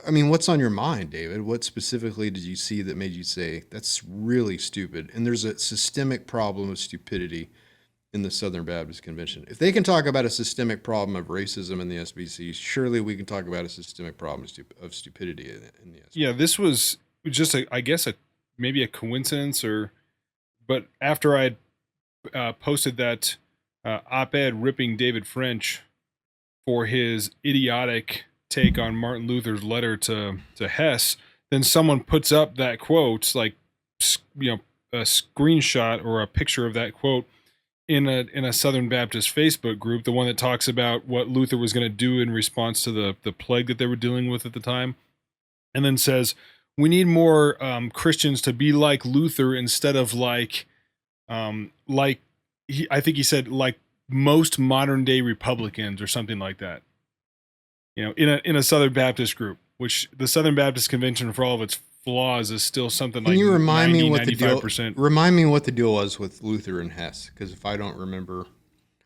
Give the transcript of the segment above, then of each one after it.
I mean, what's on your mind, David? What specifically did you see that made you say that's really stupid? And there's a systemic problem of stupidity in the Southern Baptist Convention. If they can talk about a systemic problem of racism in the SBC, surely we can talk about a systemic problem of stupidity in the Yeah, SBC. this was just I guess maybe a coincidence, but after I posted that op-ed ripping David French for his idiotic take on Martin Luther's letter to Hess, then someone puts up that quote, like, a screenshot or a picture of that quote in a Southern Baptist Facebook group, the one that talks about what Luther was going to do in response to the plague that they were dealing with at the time, and then says we need more Christians to be like Luther instead of like I think he said like most modern day Republicans or something like that. In a Southern Baptist group, which the Southern Baptist Convention, for all of its flaws, is still something Can like you remind me what the ninety-five deal? percent Remind me what the deal was with Luther and Hess, because if I don't remember, I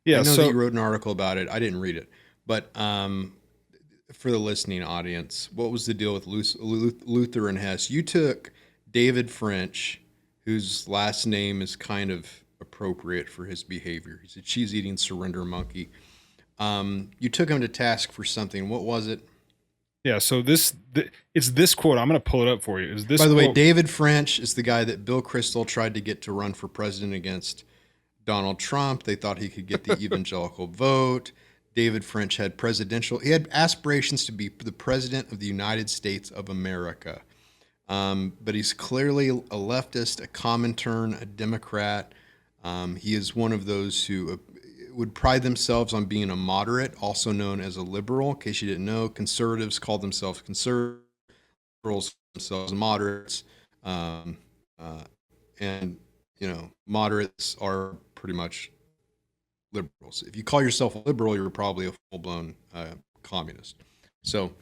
Yeah, know that you so wrote an article about it. I didn't read it, but for the listening audience, what was the deal with Luther and Hess? You took David French, whose last name is kind of appropriate for his behavior. He's a cheese-eating surrender monkey. You took him to task for something. What was it? yeah, so it's this quote. I'm going to pull it up for you. Is this By the way, quote? David French is the guy that Bill Kristol tried to get to run for president against Donald Trump. They thought he could get the evangelical vote. David French he had aspirations to be the president of the United States of America. But he's clearly a leftist, a Comintern, a Democrat. He is one of those who would pride themselves on being a moderate, also known as a liberal. In case you didn't know, conservatives call themselves conservatives, liberals themselves moderates. Um, uh, and, moderates are pretty much liberals. If you call yourself a liberal, you're probably a full-blown communist. So,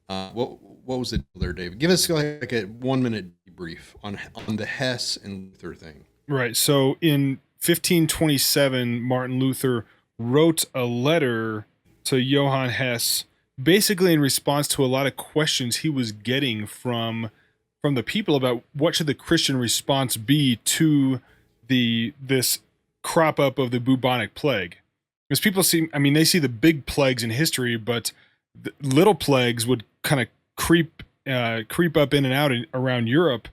what was the deal there, David? Give us like a 1 minute debrief on the Hess and Luther thing. Right. So in 1527, Martin Luther wrote a letter to Johann Hess, basically in response to a lot of questions he was getting from the people about what should the Christian response be to this crop up of the bubonic plague. Because people they see the big plagues in history, but the little plagues would kind of creep up in and out around Europe,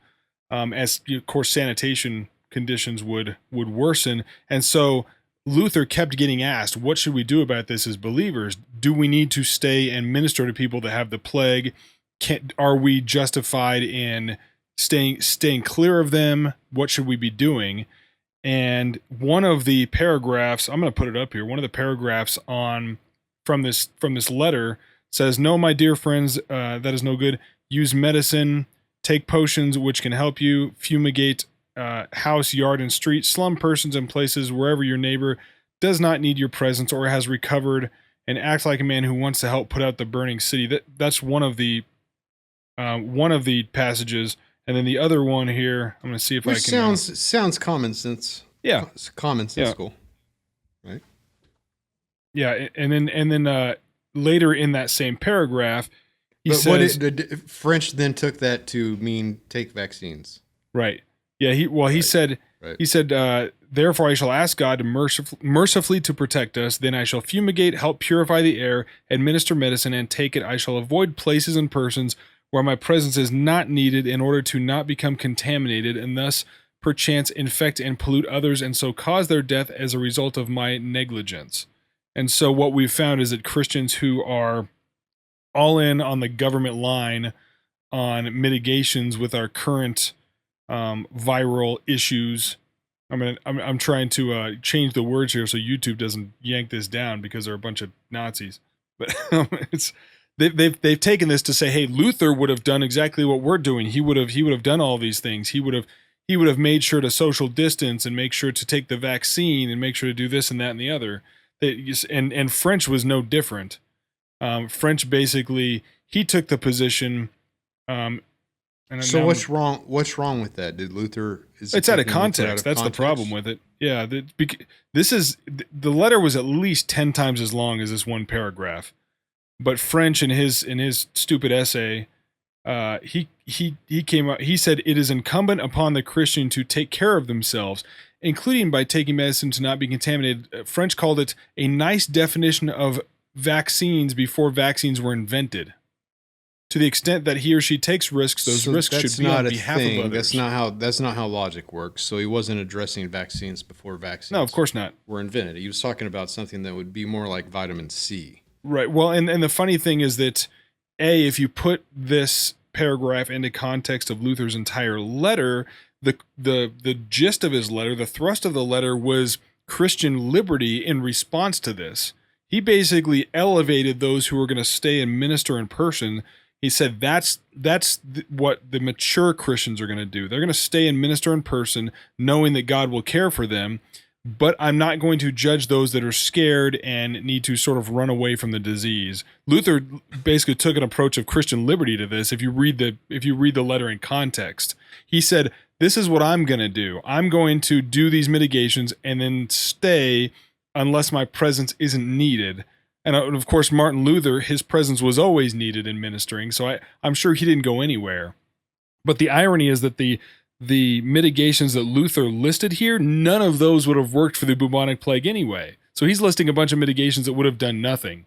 as of course sanitation conditions would worsen. And so Luther kept getting asked, what should we do about this as believers? Do we need to stay and minister to people that have the plague? Are we justified in staying clear of them? What should we be doing? And one of the paragraphs, I'm going to put it up here. One of the paragraphs from this letter says, "No, my dear friends, that is no good. Use medicine, take potions which can help you, fumigate house, yard, and street, slum persons and places wherever your neighbor does not need your presence or has recovered, and act like a man who wants to help put out the burning city." That's one of the passages. And then the other one here, I'm going to see if I Which can. Sounds common sense. Yeah, It's common sensical, right? yeah, and then later in that same paragraph, he But says, French then took that to mean take vaccines, right, yeah, he right? said Right. therefore I shall ask God to mercifully to protect us. Then I shall fumigate, help purify the air, administer medicine, and take it. I shall avoid places and persons where my presence is not needed in order to not become contaminated and thus perchance infect and pollute others and so cause their death as a result of my negligence. And so what we've found is that Christians who are all in on the government line on mitigations with our current viral issues. I'm trying to change the words here so YouTube doesn't yank this down because they're a bunch of Nazis. But it's they've taken this to say, hey, Luther would have done exactly what we're doing. He would have done all these things. He would have made sure to social distance and make sure to take the vaccine and make sure to do this and that and the other. And French was no different. French basically he took the position. So what's wrong? What's wrong with that? Did Luther? It's out of context. That's the problem with it. Yeah, the letter was at least 10 times as long as this one paragraph. But French in his stupid essay He came out. He said it is incumbent upon the Christian to take care of themselves, including by taking medicine to not be contaminated. French called it a nice definition of vaccines before vaccines were invented. To the extent that he or she takes risks, those risks should be on behalf of others. That's not how logic works. So he wasn't addressing vaccines before vaccines. No, of course not. Were invented. He was talking about something that would be more like vitamin C. Right. Well, and the funny thing is that, if you put this paragraph into context of Luther's entire letter, the gist of his letter, the thrust of the letter was Christian liberty in response to this. He basically elevated those who were going to stay and minister in person. He said that's what the mature Christians are going to do. They're going to stay and minister in person, knowing that God will care for them. But I'm not going to judge those that are scared and need to sort of run away from the disease. Luther basically took an approach of Christian liberty to this. If you read the letter in context, he said, "This is what I'm going to do. I'm going to do these mitigations and then stay unless my presence isn't needed." And of course, Martin Luther, his presence was always needed in ministering, so I'm sure he didn't go anywhere. But the irony is that the mitigations that Luther listed here, none of those would have worked for the bubonic plague anyway. So he's listing a bunch of mitigations that would have done nothing.